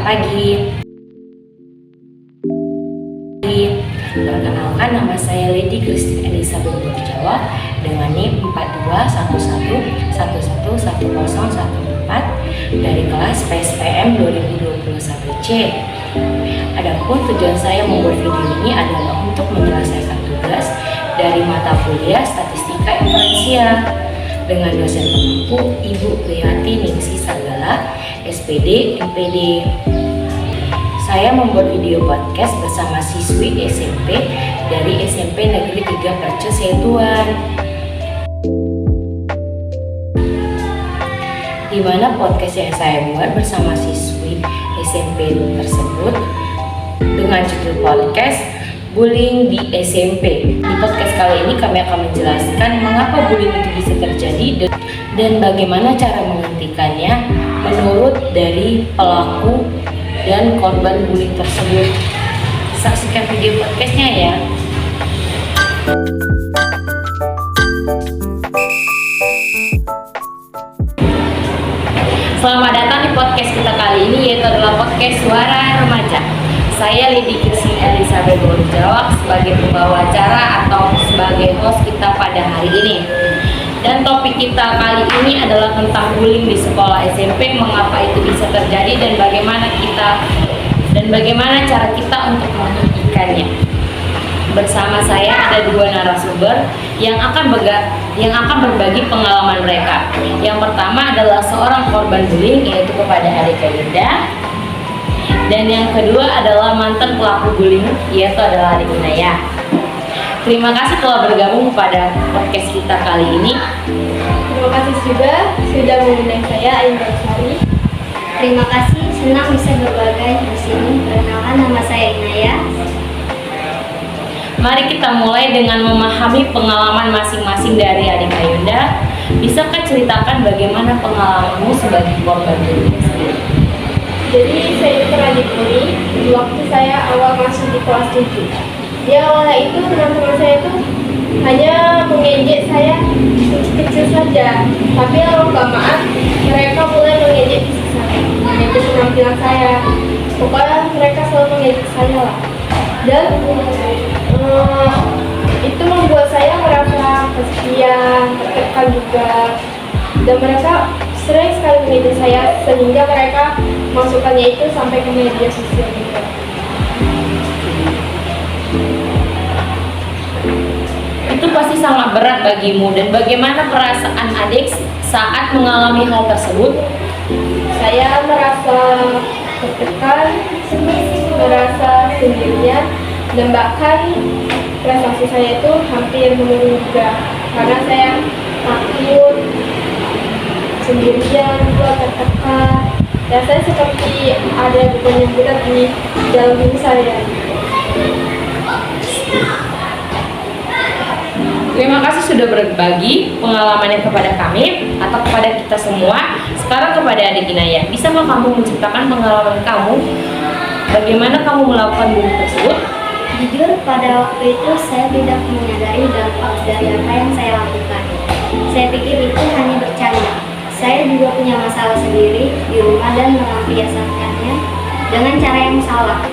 pagi. Perkenalkan, nama saya Lady Christine Elizabeth Burjawa dengan NIM 4211111014 dari kelas PSPM 2021C. Adapun tujuan saya membuat video ini adalah untuk menyelesaikan tugas dari mata kuliah Statistika Inferensial dengan dosen pemampu Ibu Priyati Ningsi Sagala, SPD, MPD. Saya membuat video podcast bersama siswi SMP dari SMP Negeri 3 Percu Setuan, di mana podcast yang saya buat bersama siswi SMP tersebut dengan judul podcast Bullying di SMP. Di podcast kali ini kami akan menjelaskan mengapa bullying itu bisa terjadi dan bagaimana cara menghentikannya menurut dari pelaku dan korban bullying tersebut. Saksikan video podcastnya ya. Selamat datang di podcast kita kali ini, yaitu adalah podcast Suara Remaja. Saya Lady Christine Elizabeth Burjawa sebagai pembawa acara atau sebagai host kita pada hari ini. Dan topik kita kali ini adalah tentang bullying di sekolah SMP, mengapa itu bisa terjadi dan bagaimana cara kita untuk menghentikannya. Bersama saya ada dua narasumber yang akan berbagi pengalaman mereka. Yang pertama adalah seorang korban bullying, yaitu kepada Adika Yunda. Dan yang kedua adalah mantan pelaku bullying, yaitu adalah Adik Inaya. Terima kasih telah bergabung pada podcast kita kali ini. Terima kasih juga sudah mengundang saya, Ayu Sari. Terima kasih, senang bisa berbagi di sini. Perkenalkan, nama saya Inaya. Mari kita mulai dengan memahami pengalaman masing-masing dari Adik Ayunda. Bisakah ceritakan bagaimana pengalamanmu sebagai korban bullying? Jadi saya itu pernah dibully di waktu saya awal masuk di kelas 7. Di awalnya itu teman-teman saya itu hanya mengejek saya kecil saja, tapi lama-kelamaan mereka mulai mengejek saya, mengejek penampilan saya. Pokoknya mereka selalu mengejek saya lah. Dan itu membuat saya merasa kesepian, tertekan juga. Dan mereka sering sekali mengejek saya sehingga mereka masukkannya itu sampai ke media sosial juga. Itu pasti sangat berat bagimu, dan bagaimana perasaan adik saat mengalami hal tersebut? Saya merasa tertekan, merasa sendirian, dan bahkan prestasi saya itu hampir menurun juga karena saya takut, sendirian, juga tertekan. Rasanya seperti ada beban yang berat di dalam diri saya. Terima kasih sudah berbagi pengalamannya kepada kami atau kepada kita semua. Sekarang kepada Adik Inaya, bisakah kamu menceritakan pengalaman kamu? Bagaimana kamu melakukan bullying tersebut? Jujur, pada waktu itu saya tidak menyadari dampak dari apa yang saya lakukan. Saya pikir itu hanya bercanda. Saya juga punya masalah sendiri di rumah dan melampiaskannya dengan cara yang salah.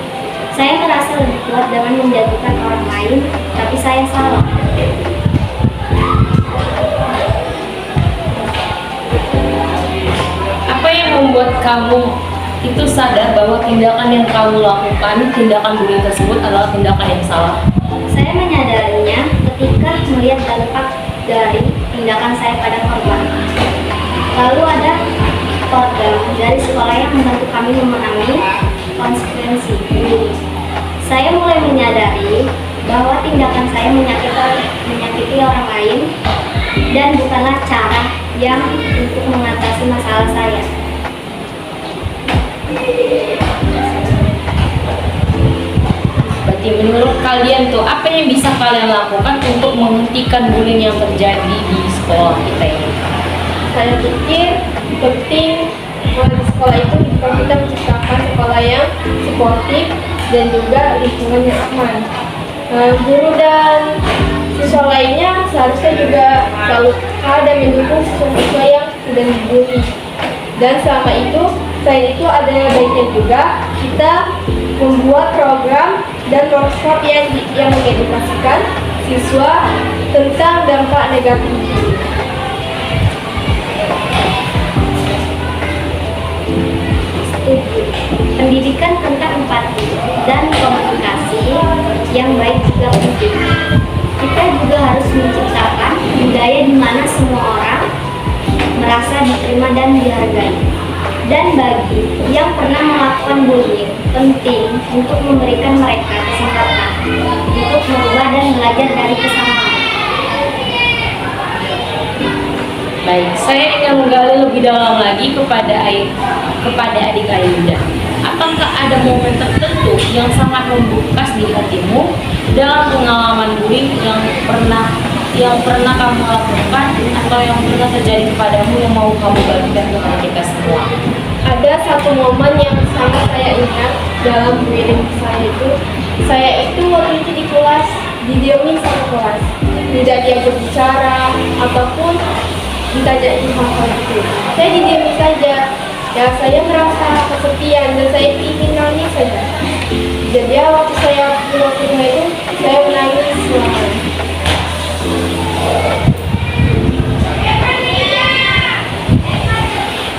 Saya merasa lebih kuat dengan menjatuhkan orang lain, tapi saya salah. Apa yang membuat kamu itu sadar bahwa tindakan yang kamu lakukan, tindakan bullying tersebut adalah tindakan yang salah? Saya menyadarinya ketika melihat dampak dari tindakan saya pada korban. Lalu ada program dari sekolah yang membantu kami memahami konsekuensi bullying. Saya mulai menyadari bahwa tindakan saya menyakiti orang lain dan bukanlah cara yang untuk mengatasi masalah saya. Berarti menurut kalian tuh, apa yang bisa kalian lakukan untuk menghentikan bullying yang terjadi di sekolah kita ini? Saya pikir penting di sekolah itu kita menciptakan sekolah yang suportif dan juga lingkungan yang aman. Guru dan siswa lainnya seharusnya juga selalu peka dan mendukung siswa-siswa yang sedang dibully. Dan selama itu Selain itu ada baiknya juga kita membuat program dan workshop yang mengedukasikan siswa tentang dampak negatif bullying. Pendidikan tentang empati dan komunikasi yang baik juga penting. Kita juga harus menciptakan budaya di mana semua orang merasa diterima dan dihargai. Dan bagi yang pernah melakukan bullying, penting untuk memberikan mereka kesempatan untuk merubah dan belajar dari kesalahan. Baik, saya ingin menggali lebih dalam lagi kepada adik Ayunda. Apakah ada momen tertentu yang sangat membekas di hatimu dalam pengalaman bullying yang pernah kamu lakukan atau yang pernah terjadi kepadamu yang mau kamu bagikan kepada kita semua? Ada satu momen yang sangat saya ingat dalam bullying saya itu waktu itu di kelas didiemin sama kelas, tidak dia berbicara ataupun ditanyain hal-hal itu. Saya didiemin saja. Ya, saya merasa kesepian dan saya ingin nangis saja. Jadi waktu saya pulang ke rumah itu, saya menangis selamanya.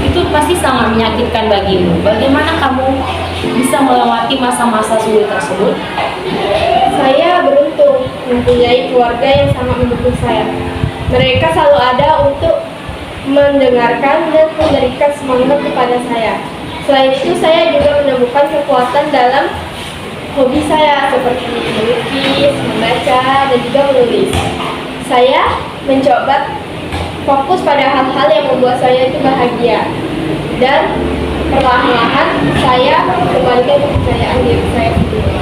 Itu pasti sangat menyakitkan bagimu. Bagaimana kamu bisa melewati masa-masa sulit tersebut? Saya beruntung mempunyai keluarga yang sangat mendukung saya. Mereka selalu ada untuk mendengarkan dan memberikan semangat kepada saya. Selain itu, saya juga menemukan kekuatan dalam hobi saya seperti melukis, membaca, dan juga menulis. Saya mencoba fokus pada hal-hal yang membuat saya itu bahagia. Dan perlahan-lahan saya kembalikan kepercayaan diri saya sendiri.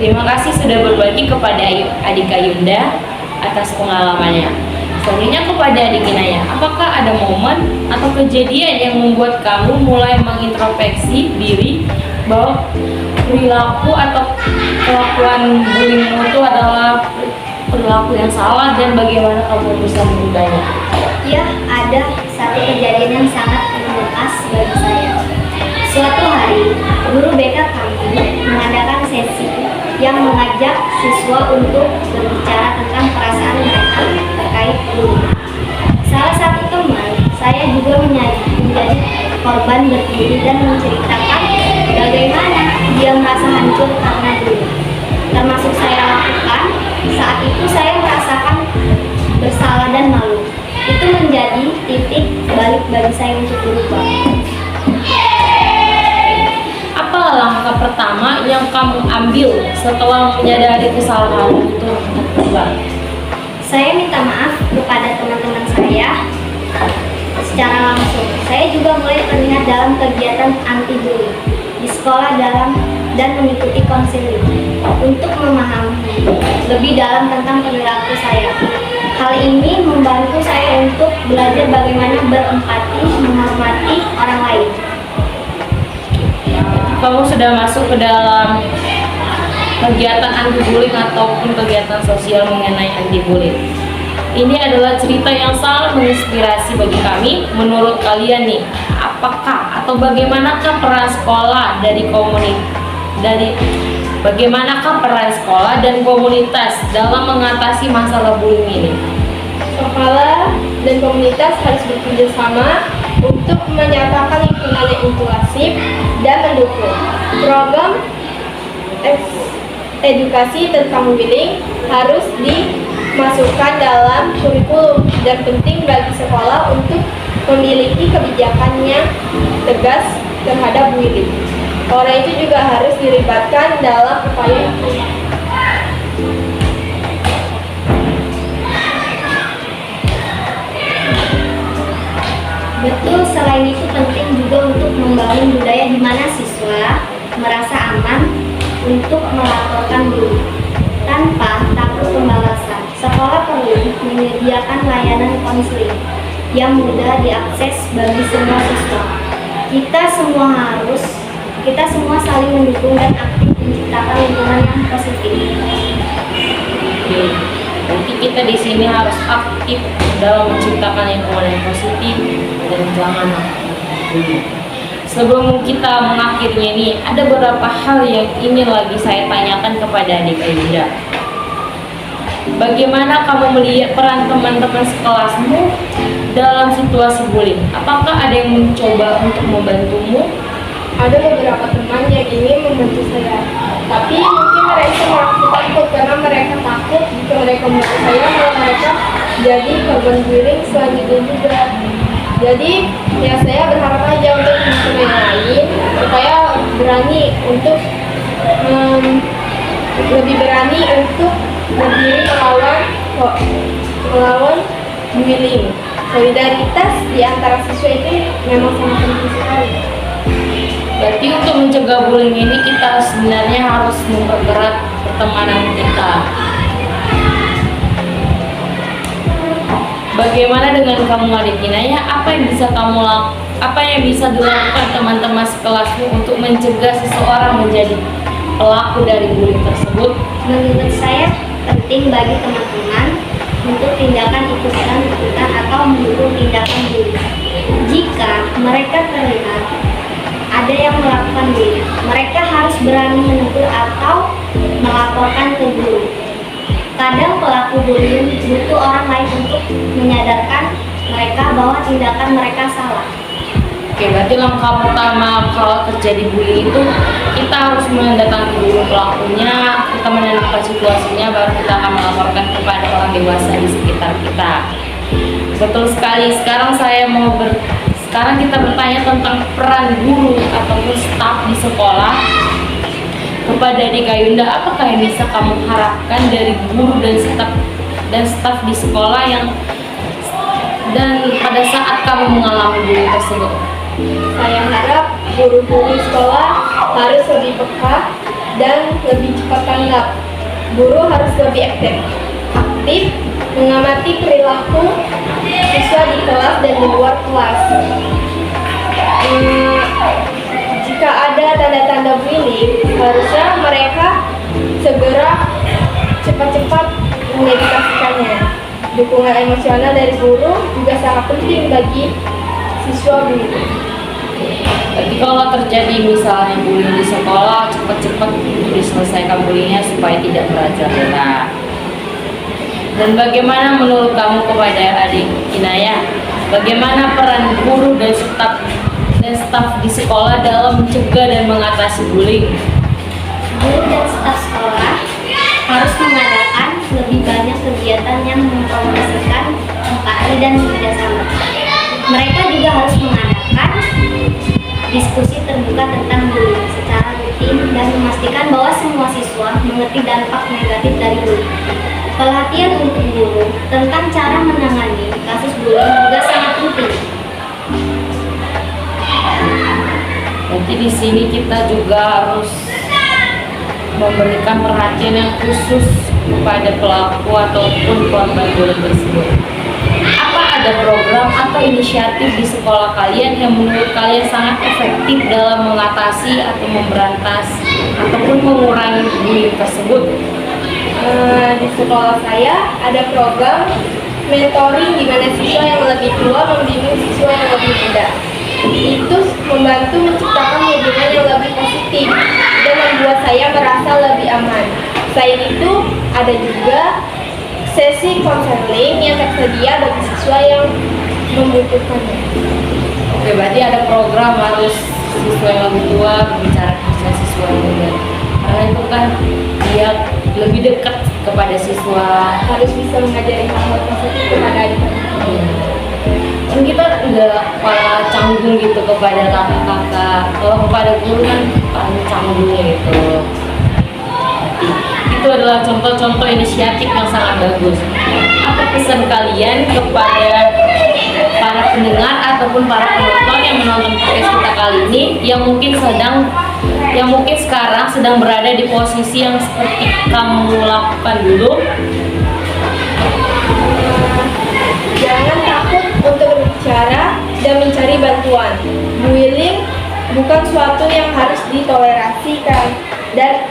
Terima kasih sudah berbagi kepada adik Ayunda atas pengalamannya. Selanjutnya kepada adik Inaya, apakah ada momen atau kejadian yang membuat kamu mulai mengintrospeksi diri bahwa perilaku atau kelakuan bullyingmu itu adalah perilaku yang salah dan bagaimana kamu bisa mengubahnya? Ya, ada satu kejadian yang sangat membekas bagi saya. Suatu hari, guru BK kami mengadakan sesi yang mengajak siswa untuk berbicara tentang perasaan mereka terkait bullying. Salah satu teman saya juga menjadi korban berdiri dan menceritakan bagaimana dia merasa hancur karena bullying. Termasuk saya lakukan. Saat itu saya merasakan bersalah dan malu. Itu menjadi titik balik bagi saya untuk berubah. Apa langkah pertama yang kamu ambil setelah menyadari kesalahanmu itu untuk berubah? Saya minta maaf kepada teman-teman saya secara langsung. Saya juga mulai terlibat dalam kegiatan anti bullying di sekolah dan mengikuti konseling untuk memahami lebih dalam tentang perilaku saya. Hal ini membantu saya untuk belajar bagaimana berempati, menghormati orang lain. Kamu sudah masuk ke dalam kegiatan anti bullying ataupun kegiatan sosial mengenai anti bullying. Ini adalah cerita yang sangat menginspirasi bagi kami. Menurut kalian nih, apakah atau bagaimanakah peran sekolah bagaimanakah peran sekolah dan komunitas dalam mengatasi masalah bullying ini? Sekolah dan komunitas harus bekerja sama untuk menyatakan lingkungan yang inklusif dan mendukung. Program edukasi tentang bullying harus dimasukkan dalam kurikulum dan penting bagi sekolah untuk memiliki kebijakan yang tegas terhadap bullying. Orang itu juga harus dilibatkan dalam upaya itu. Betul, selain itu penting juga untuk membangun budaya di mana siswa merasa aman untuk melaporkan bullying tanpa takut pembalasan. Sekolah perlu menyediakan layanan konseling yang mudah diakses bagi semua siswa. Kita semua saling mendukung dan aktif menciptakan lingkungan yang positif. Oke, berarti kita di sini harus aktif dalam menciptakan lingkungan yang positif dan jangan bully. Sebelum kita mengakhirinya ini, ada beberapa hal yang ingin lagi saya tanyakan kepada adik Ayunda. Bagaimana kamu melihat peran teman-teman sekelasmu dalam situasi bullying? Apakah ada yang mencoba untuk membantumu? Ada beberapa teman yang ingin membantu saya, tapi mungkin mereka merasa takut karena mereka takut jika mereka membantu saya kalau mereka jadi korban bullying selanjutnya juga. Jadi ya saya berharap aja untuk teman-teman yang lain supaya berani untuk lebih berani untuk berdiri melawan bullying. Solidaritas di antara siswa itu memang sangat penting sekali. Berarti untuk mencegah bullying ini kita sebenarnya harus memperberat pertemanan kita. Bagaimana dengan kamu adik Inaya? Apa yang bisa dilakukan teman-teman sekelasmu untuk mencegah seseorang menjadi pelaku dari bullying tersebut? Menurut saya penting bagi teman-teman untuk tindakan ikutan atau mendukung tindakan bullying. Jika mereka terlihat ada yang melakukan bullying, mereka harus berani menegur atau melaporkan ke guru. Kadang pelaku bullying butuh orang lain untuk menyadarkan mereka bahwa tindakan mereka salah. Oke, berarti langkah pertama kalau terjadi bullying itu kita harus mendatangi dulu pelakunya, kita menentukan situasinya, baru kita akan melaporkan kepada orang dewasa di sekitar kita. Betul sekali. Sekarang kita bertanya tentang peran guru ataupun staf di sekolah. Kepada adik Ayunda, apakah yang bisa kamu harapkan dari guru dan staf di sekolah dan pada saat kamu mengalami bullying tersebut? Saya harap guru-guru sekolah harus lebih peka dan lebih cepat tanggap. Guru harus lebih aktif mengamati perilaku siswa di kelas dan di luar kelas. Jika ada tanda-tanda bullying, harusnya mereka segera cepat-cepat mengedukasikannya. Dukungan emosional dari guru juga sangat penting bagi siswa bullying. Jadi kalau terjadi misalnya bullying di sekolah, cepat-cepat diselesaikan bullyingnya supaya tidak merajalela. Dan bagaimana menurut kamu kepada adik Inaya? Bagaimana peran guru dan staf di sekolah dalam mencegah dan mengatasi bullying? Guru dan staf sekolah harus mengadakan lebih banyak kegiatan yang mempromosikan empati dan kerjasama. Mereka juga harus mengadakan diskusi terbuka tentang bullying secara rutin dan memastikan bahwa semua siswa mengerti dampak negatif dari bullying. Pelatihan untuk guru tentang cara menangani kasus bullying juga sangat penting. Nanti di sini kita juga harus memberikan perhatian yang khusus kepada pelaku ataupun korban bullying tersebut. Apa ada program atau inisiatif di sekolah kalian yang menurut kalian sangat efektif dalam mengatasi atau memberantas ataupun mengurangi bullying tersebut? Di sekolah saya ada program mentoring di mana siswa yang lebih tua membimbing siswa yang lebih muda. Itu membantu menciptakan hubungan yang lebih positif dan membuat saya merasa lebih aman. Selain itu, ada juga sesi konseling yang tersedia bagi siswa yang membutuhkannya. Oke, berarti ada program harus siswa yang lebih tua berbicara dengan siswa yang muda. Karena itu kan dia lebih dekat kepada siswa, Harus bisa mengajari hal-hal positif kepada adik-adik. kan kita nggak para canggung gitu kepada kakak-kakak. Kalau kepada guru kan paling canggung gitu. Itu adalah contoh-contoh inisiatif yang sangat bagus. Apa pesan kalian kepada para pendengar ataupun para penonton yang menonton podcast kita kali ini yang mungkin sekarang sedang berada di posisi yang seperti kamu lakukan dulu? Jangan takut untuk berbicara dan mencari bantuan. Bullying bukan suatu yang harus ditolerasikan, dan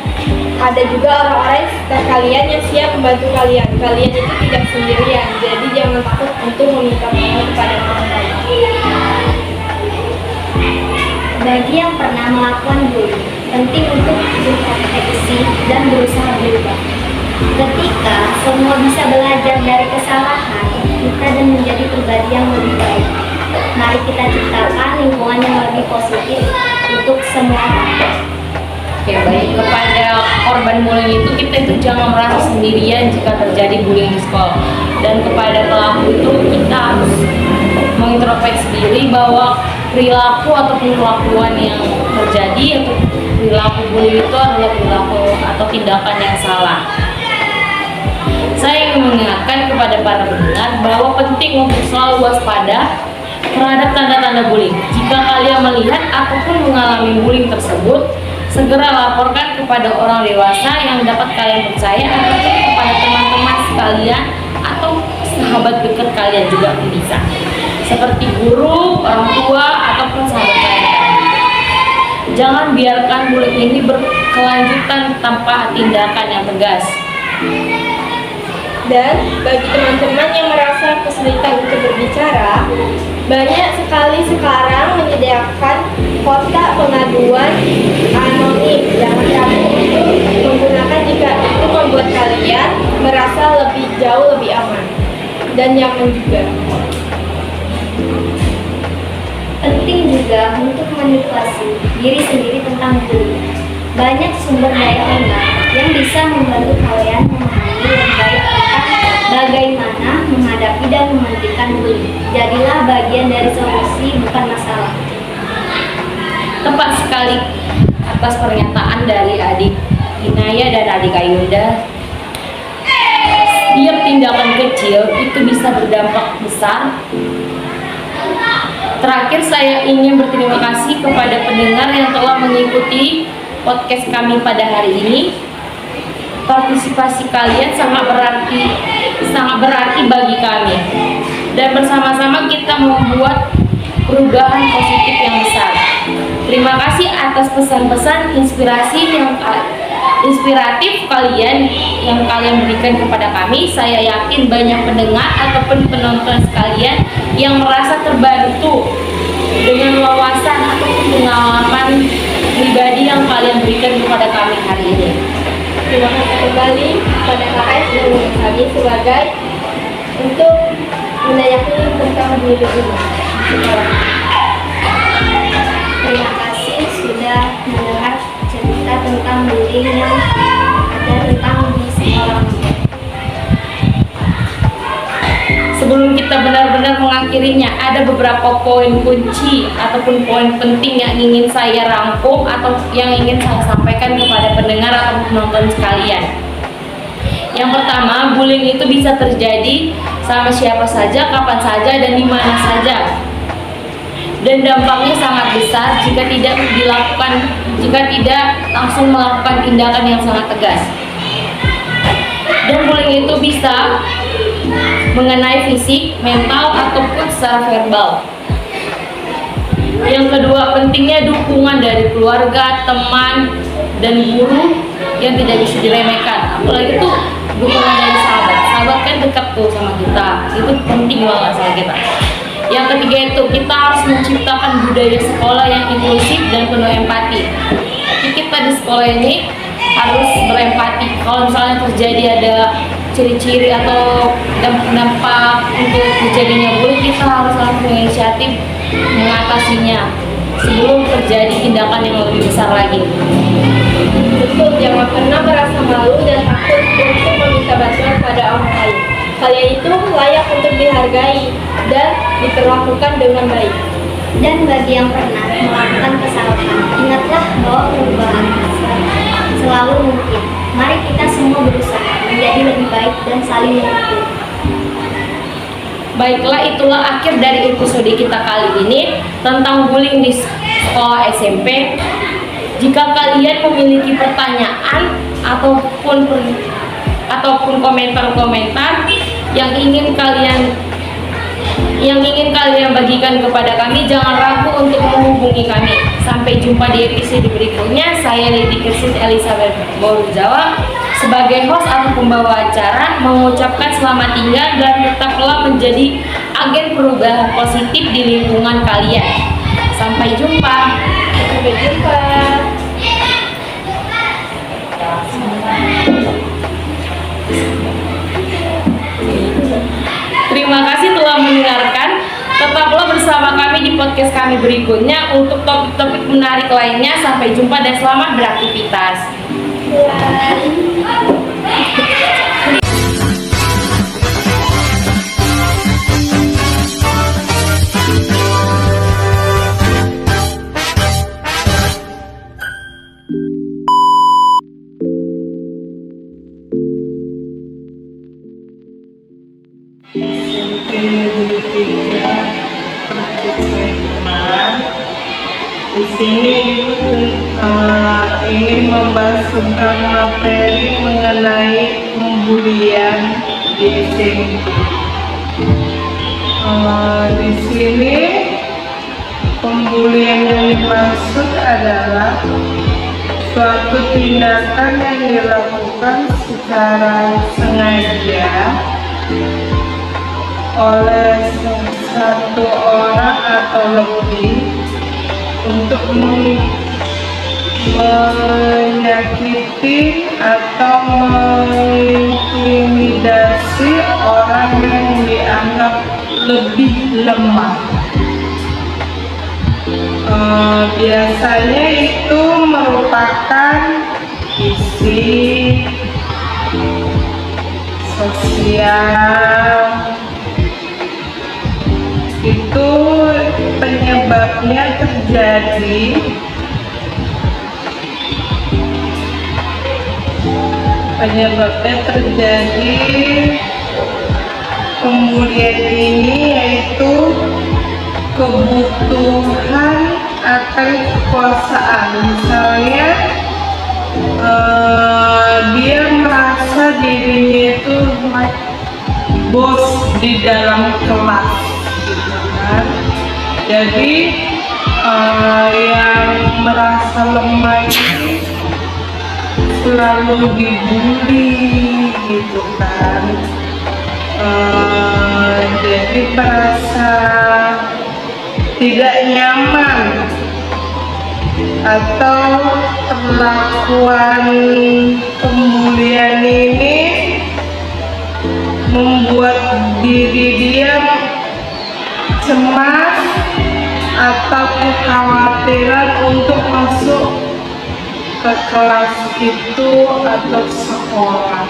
ada juga orang-orang sekitar kalian yang siap membantu kalian. Kalian itu tidak sendirian, jadi jangan takut untuk meminta tolong kepada orang lain. Bagi yang pernah melakukan bullying, penting untuk introspeksi dan berusaha berubah. Ketika semua bisa belajar dari kesalahan kita dan menjadi pribadi yang lebih baik, mari kita ciptakan lingkungan yang lebih positif untuk semua orang. Oke, baik. Kepada korban bullying kita itu jangan merasa sendirian jika terjadi bullying di sekolah. Dan kepada pelaku itu kita harus mengintrospeksi diri bahwa perilaku ataupun kelakuan yang terjadi atau perilaku bullying itu adalah perilaku atau tindakan yang salah. Saya ingin mengingatkan kepada para pendengar bahwa penting untuk selalu waspada terhadap tanda-tanda bullying. Jika kalian melihat ataupun mengalami bullying tersebut, segera laporkan kepada orang dewasa yang dapat kalian percaya ataupun kepada teman-teman sekalian atau sahabat dekat kalian juga bisa, seperti guru, orang tua, ataupun sahabat kalian. Jangan biarkan bullying ini berkelanjutan tanpa tindakan yang tegas. Dan bagi teman-teman yang merasa kesulitan untuk berbicara, banyak sekali sekarang menyediakan kotak pengaduan anonim yang rapi untuk menggunakan jika itu membuat kalian merasa jauh lebih aman dan nyaman juga. Penting juga untuk manipulasi diri sendiri tentang bullying. Banyak sumber daya online yang bisa membantu kalian memahami lebih baik tentang bagaimana menghadapi dan menghentikan bullying. Jadilah bagian dari solusi, bukan masalah. Tepat sekali atas pernyataan dari adik Inaya dan adik Ayunda. Setiap tindakan kecil itu bisa berdampak besar. Terakhir saya ingin berterima kasih kepada pendengar yang telah mengikuti podcast kami pada hari ini. Partisipasi kalian sangat berarti bagi kami. Dan bersama-sama kita membuat perubahan positif yang besar. Terima kasih atas pesan-pesan inspiratif kalian yang kalian berikan kepada kami. Saya yakin banyak pendengar ataupun penonton sekalian yang merasa terbantu dengan wawasan ataupun pengalaman pribadi yang kalian berikan kepada kami hari ini. Terima kasih kembali pada KS dan kami sebagai untuk menanyakan tentang diri ini. Terima kasih sudah mendengar cerita tentang bullying yang ada tentang di sekolah. Sebelum kita benar-benar mengakhirinya, ada beberapa poin kunci ataupun poin penting yang ingin saya rangkum atau yang ingin saya sampaikan kepada pendengar atau penonton sekalian. Yang pertama, bullying itu bisa terjadi sama siapa saja, kapan saja, dan di mana saja. Dan dampaknya sangat besar jika tidak langsung melakukan tindakan yang sangat tegas. Dan bullying itu bisa mengenai fisik, mental, ataupun secara verbal. Yang kedua, pentingnya dukungan dari keluarga, teman, dan guru yang tidak bisa diremehkan. Apalagi itu dukungan dari sahabat. Sahabat kan dekat tuh sama kita. Itu penting banget sama kita. Yang ketiga itu, kita harus menciptakan budaya sekolah yang inklusif dan penuh empati. Jadi kita di sekolah ini harus berempati. Kalau misalnya terjadi ada ciri-ciri atau dampak untuk terjadinya bullying, kita harus langsung menginisiatif mengatasinya sebelum terjadi tindakan yang lebih besar lagi. Betul, jangan pernah merasa malu dan takut untuk meminta bantuan pada orang lain. Kalian itu layak untuk dihargai dan diperlakukan dengan baik. Dan bagi yang pernah melakukan kesalahan, ingatlah bahwa perubahan selalu mungkin. Mari kita semua berusaha menjadi lebih baik dan saling mendukung. Baiklah, itulah akhir dari episode kita kali ini tentang bullying di sekolah SMP. Jika kalian memiliki pertanyaan ataupun komentar-komentar yang ingin kalian bagikan kepada kami, jangan ragu untuk menghubungi kami. Sampai jumpa di episode berikutnya. Saya Lady Kirsis Elizabeth Borjawa sebagai host atau pembawa acara mengucapkan selamat tinggal dan tetaplah menjadi agen perubahan positif di lingkungan kalian. Sampai jumpa. Sampai jumpa. Terima kasih telah mendengarkan. Tetaplah bersama kami di podcast kami berikutnya untuk topik-topik menarik lainnya. Sampai jumpa dan selamat beraktivitas. Di sini ingin membahas tentang materi mengenai pembulian di SMP. Di sini pembulian yang dimaksud adalah suatu tindakan yang dilakukan secara sengaja oleh satu orang atau lebih untuk menyakiti atau mengintimidasi orang yang dianggap lebih lemah. Biasanya itu merupakan isi sosial. Itu penyebabnya terjadi pembulian ini, yaitu kebutuhan akan kekuasaan. Misalnya dia merasa dirinya itu bos di dalam kelas gitu kan. Jadi yang merasa lemah ini selalu dibully gitu kan. Jadi merasa tidak nyaman atau perlakuan pembulian ini membuat diri dia cemas atau kekhawatiran untuk masuk ke kelas itu atau sekolah.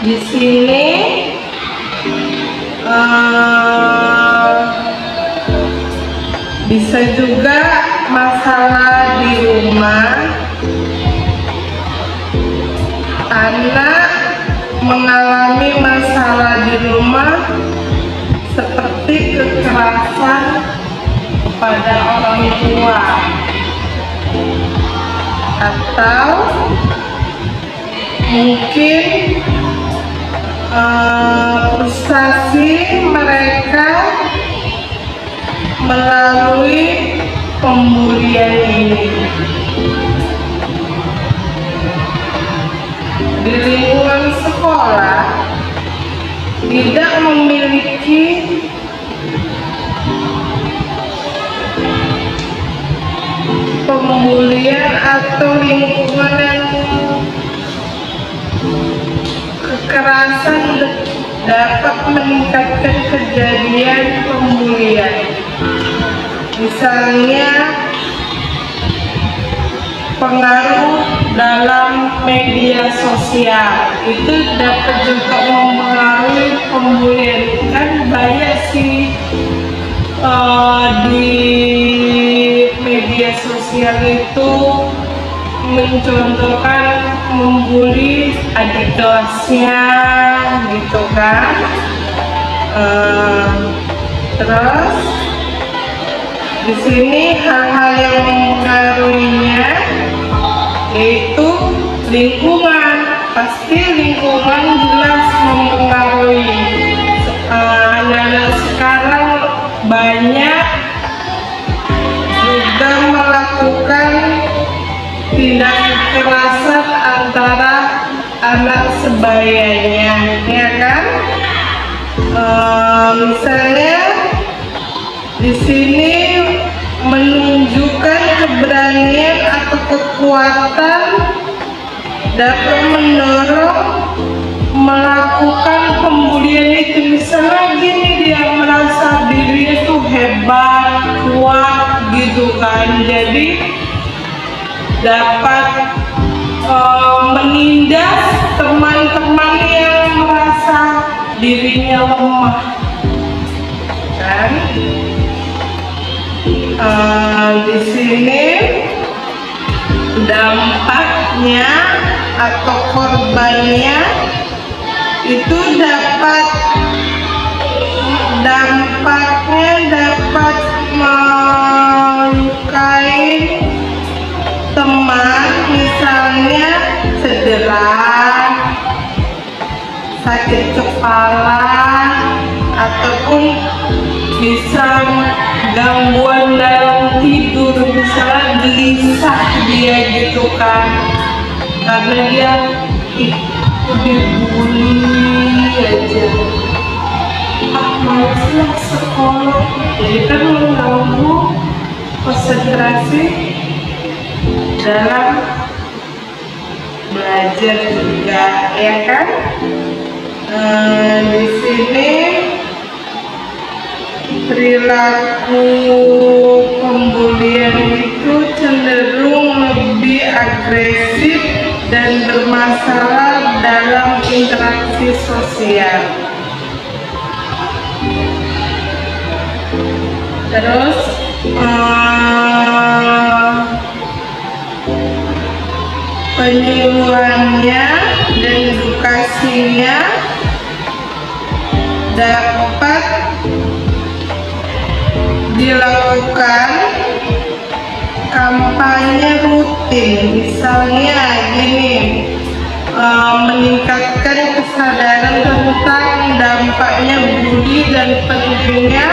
Di sini bisa juga masalah di rumah. Anak mengalami masalah di rumah seperti kekerasan pada orang tua atau mungkin frustasi mereka melalui pembulian ini. Di lingkungan sekolah tidak memiliki pembulian atau lingkungan yang kekerasan dapat meningkatkan kejadian pembulian. Misalnya pengaruh dalam media sosial itu dapat juga mempengaruhi pembulian. Kan banyak sih di media sosial itu mencontohkan membuli adik kelasnya gitu kan. Terus di sini hal-hal yang mempengaruhinya yaitu lingkungan. Pasti lingkungan jelas mempengaruhi. Anak-anak sekarang banyak juga melakukan tindak kekerasan antara anak sebayanya, ya kan? Misalnya di sini keberanian atau kekuatan dapat mendorong melakukan pembulian itu. Misalnya gini, dia merasa dirinya tuh hebat, kuat gitu kan, jadi dapat menindas teman-teman yang merasa dirinya lemah kan. Di sini dampaknya atau korbannya itu dampaknya dapat melukai teman, misalnya cedera, sakit kepala, ataupun bisa gangguan dalam tidur, misalnya gelisah dia gitu kan, karena dia dibully aja, malaslah sekolah, jadi kan mengganggu konsentrasi dalam belajar juga, ya kan. Di sini perilaku pembulian itu cenderung lebih agresif dan bermasalah dalam interaksi sosial. Terus penyuluhannya dan edukasinya dapat dilakukan kampanye rutin, misalnya gini, meningkatkan kesadaran tentang dampaknya bully dan pentingnya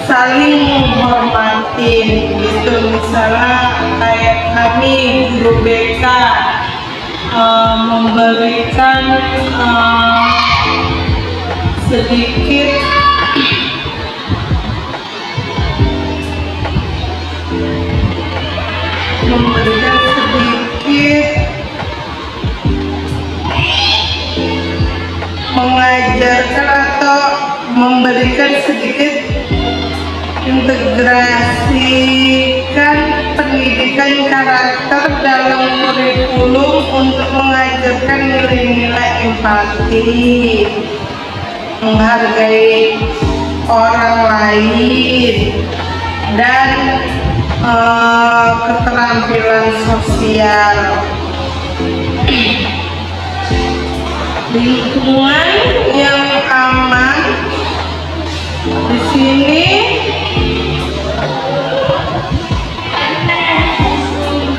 saling menghormati gitu. Misalnya kayak kami guru BK memberikan sedikit mengajarkan atau memberikan sedikit integrasikan pendidikan karakter dalam kurikulum untuk mengajarkan nilai-nilai empati, menghargai orang lain, dan keterampilan sosial. Lingkungan yang aman di sini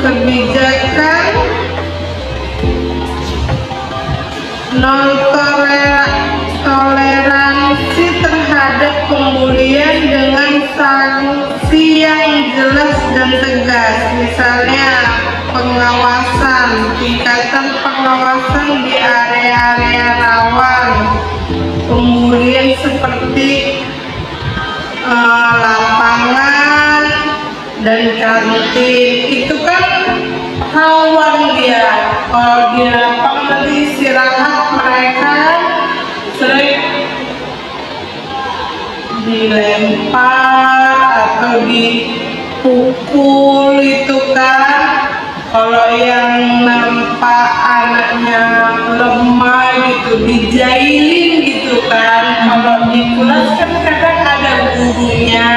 kebijakan nol toleransi terhadap pembulian dengan sanksi yang jelas dan tegas, misalnya pengawasan, tingkatan pengawasan di area-area rawan pembulian seperti lapangan dan kantin. Itu kan rawan dia, kalau di lapangan nanti istirahat mereka sering dilempar atau dipukul itu kan. Kalau yang nampak anaknya lemah gitu dijailin gitu kan. Kalau di kelas kan kadang ada gurunya,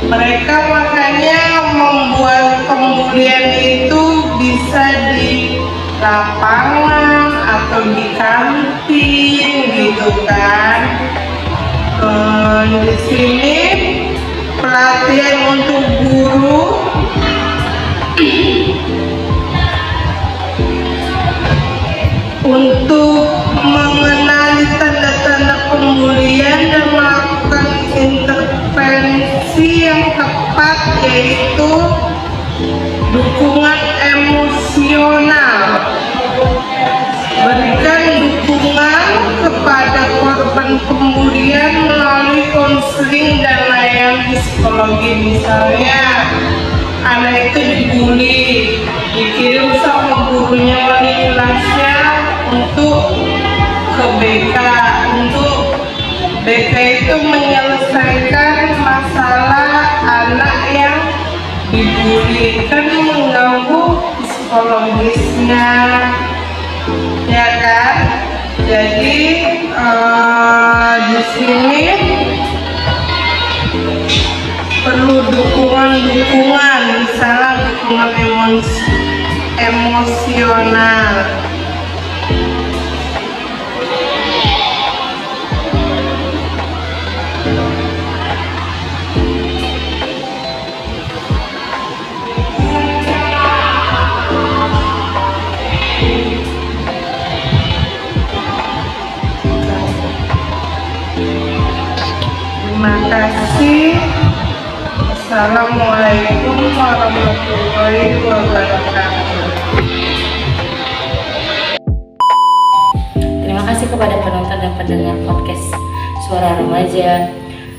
mereka makanya membuat pembulian itu bisa di lapangan atau di kantin gitu kan. Di sini pelatihan untuk guru untuk mengenali tanda-tanda pembulian dan melakukan intervensi yang tepat, yaitu dukungan emosional. Berikan dukungan kepada korban pembulian melalui konseling dan layanan dukungan psikologi. Misalnya anak itu dibully, dikirim sama gurunya wali kelasnya untuk ke BK, untuk BK itu menyelesaikan masalah anak yang dibully, kan mengganggu psikologisnya, ya kan? Jadi di sini perlu dukungan, misalnya dukungan emosional. Terima kasih. Assalamualaikum warahmatullahi wabarakatuh. Terima kasih kepada penonton dan pendengar podcast Suara Remaja.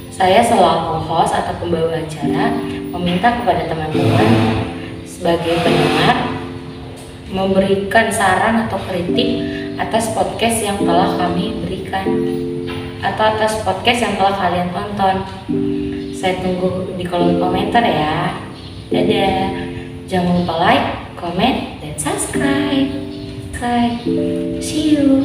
Saya selaku host atau pembawa acara meminta kepada teman-teman sebagai pendengar memberikan saran atau kritik atas podcast yang telah kami berikan atau atas podcast yang telah kalian tonton. Saya tunggu di kolom komentar ya. Dadah. Jangan lupa like, comment, dan subscribe. See you.